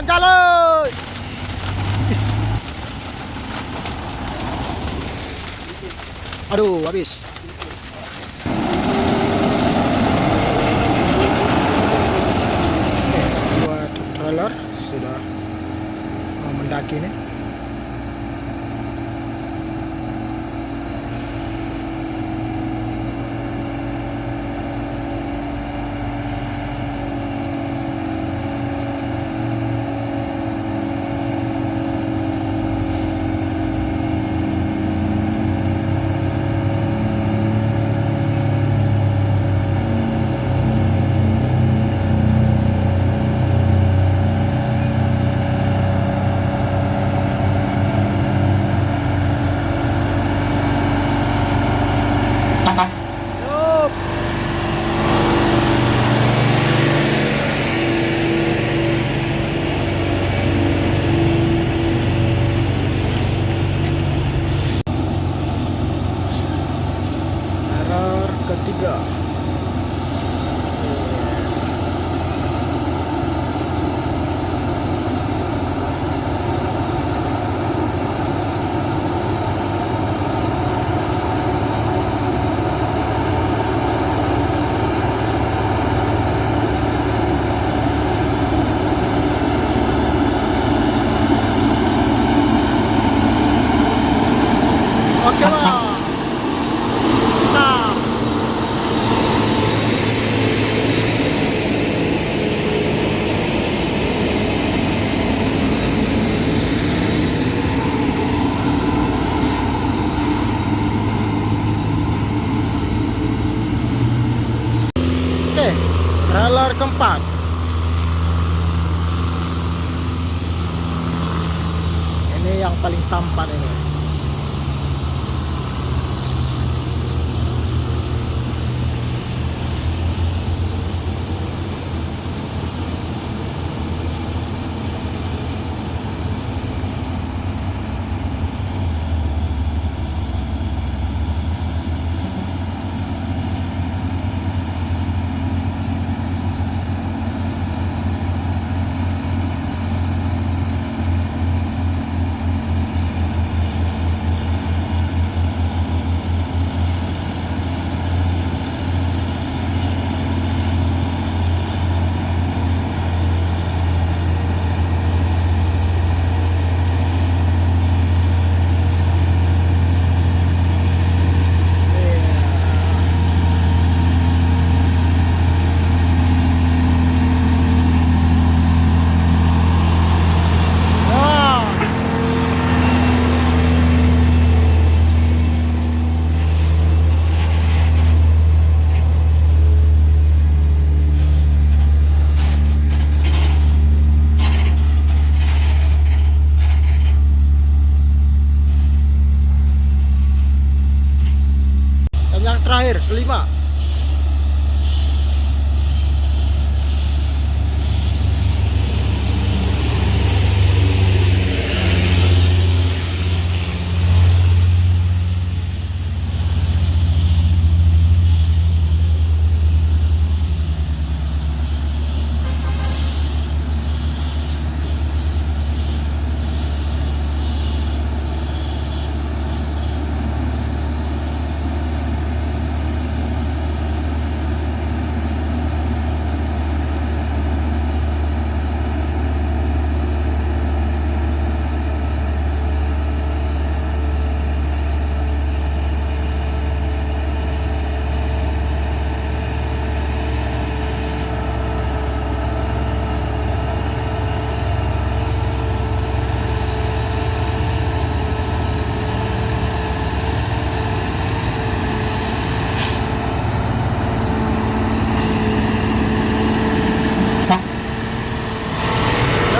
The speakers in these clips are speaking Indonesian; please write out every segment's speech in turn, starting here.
Anjalo. Aduh, habis. Dua trailer sudah mau mendaki nih. Yup. Error ketiga. Oke lah. Nah, oke, trailer keempat. Ini yang paling tampan ini. Wah, dan yang terakhir kelima.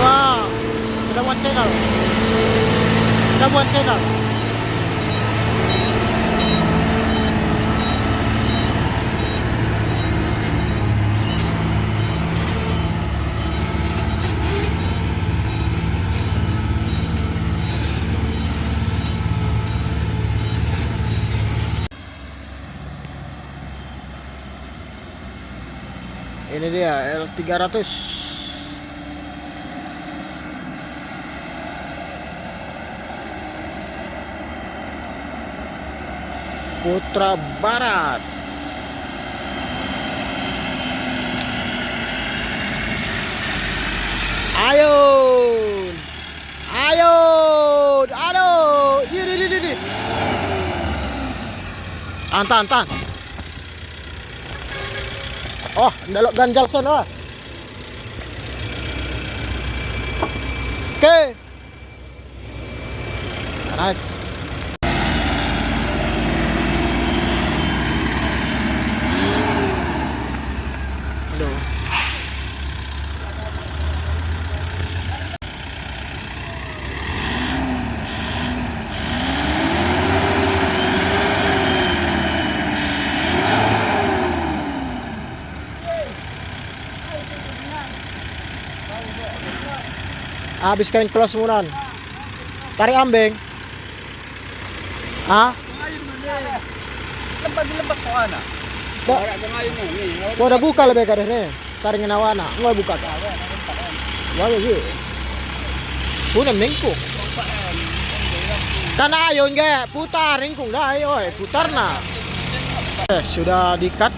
Wah, sudah buat channel. Sudah buat channel. Ini dia L300. Putra Barat. Ayo. Ayo. Aduh. Ini. Antan. Oh, ndelok ganjal sana. Oke. Naik. Aduh. Habis kain close munan. Tarik ambeng. Ah? Lebak kok ana. Ora kengayin nih. Kau udah buka lebih kadeh nih. Tarik nawana. Nggak buka. Wah ya. Punya mengkung. Karena ayo nggak putar ringkung dah ayo putar na. Sudah dikat.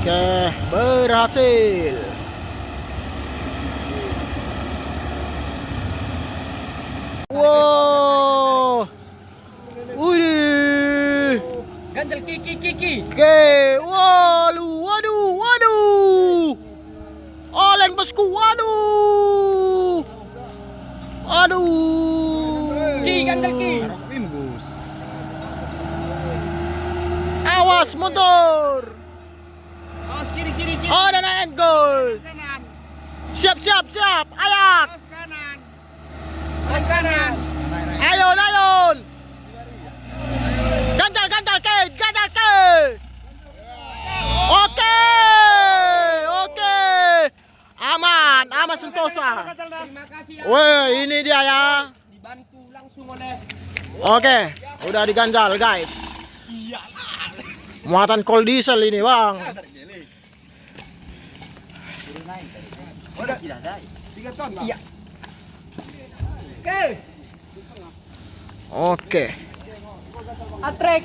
Oke, berhasil. Wow. Wih. Ganjel kiki. Oke, waduh. Oleng bosku, waduh. Ganjel ki. Awas motor. Awas kiri. Oh, dan end goal. Kanan. Siap. Ayak. Awas kanan. Ayon. Ganjal ke. Oke. Aman sentosa. Terima kasih ya. Weh, ini dia ya. Dibantu langsung oleh. Oke, udah diganjal guys. Muatan kol diesel ini bang. Udah 3 ton. Iya. Oke. Atrek.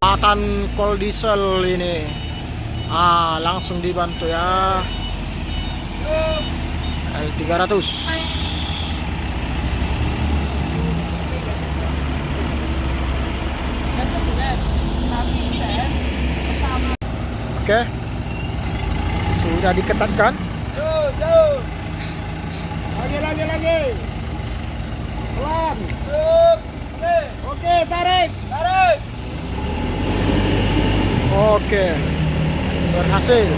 Muatan kol diesel ini. Langsung dibantu ya. L300. Oke. Sudah diketatkan. Jauh. Lagi. Pelan. Oke, tarik. Oke. Berhasil.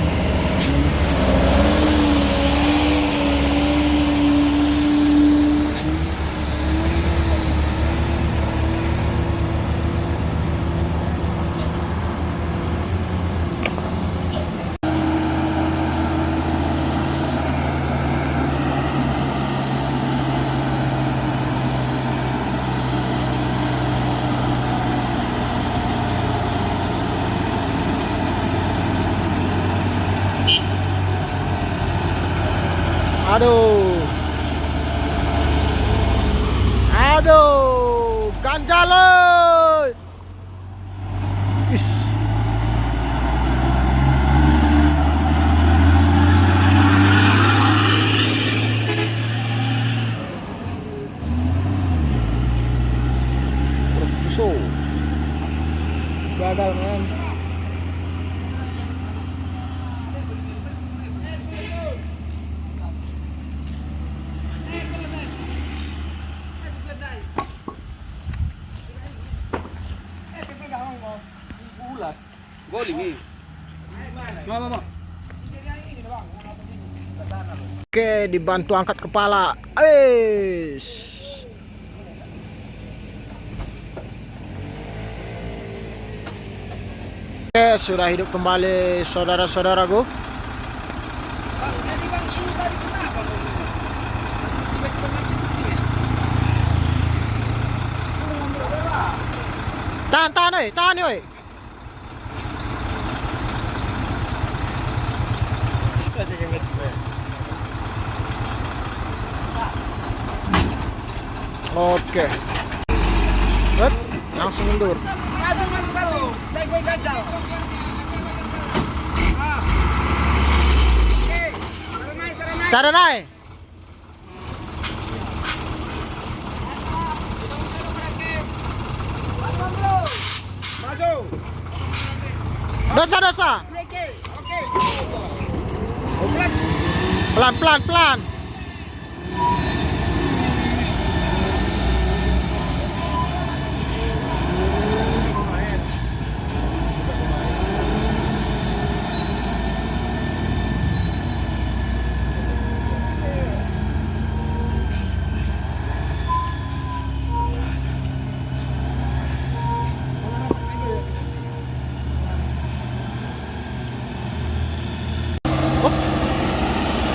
Aduh, ganjal. Is. Terus gagal men. Mama. Oke, dibantu angkat kepala. Oke, sudah hidup kembali saudara-saudaraku. Tahan, oi. Oke. Hop, langsung mundur. Maju satu. Saya gue ganjal. Oke. Saranai. Saranai. Maju. Dosa. Oke. Oke. Pelan.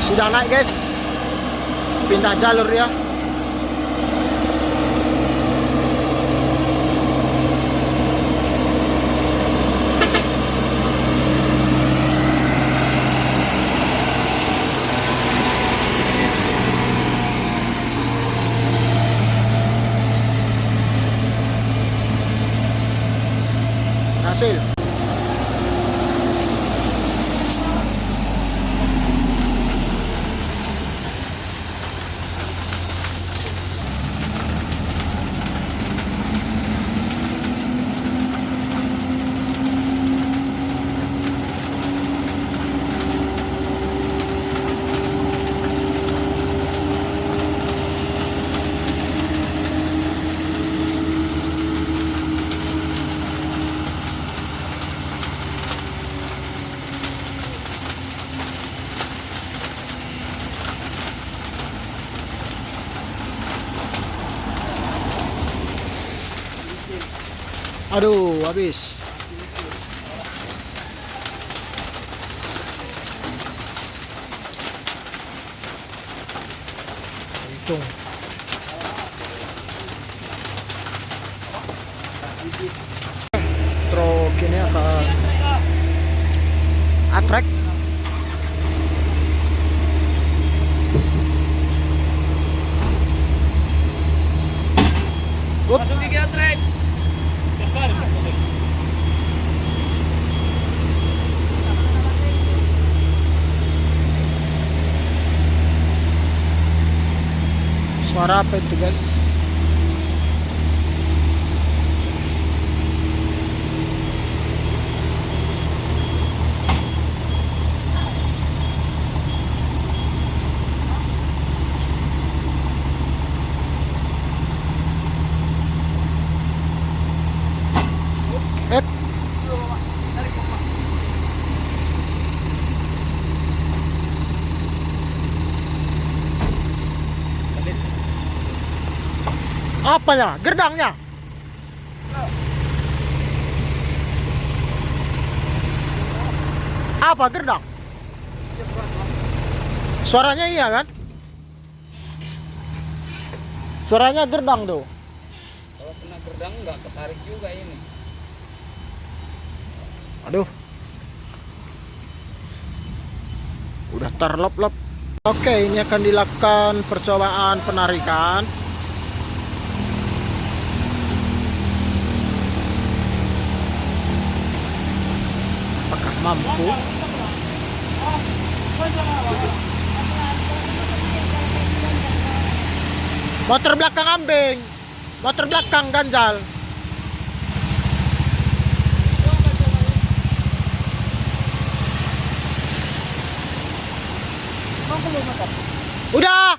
Sudah naik guys, pindah jalur ya. Hasil. Aduh, habis. Untung. Truk ini akan attract. Masuk gigi atret. Suara apa itu guys? Apanya? Gerdangnya? Apa gerdang? Suaranya iya kan? Suaranya gerdang tuh. Kalau kena gerdang nggak ketarik juga ini. Aduh. Udah terlop-lop. Oke, ini akan dilakukan percobaan penarikan. Apakah mampu? Motor belakang ambing, motor belakang ganjal. Udah.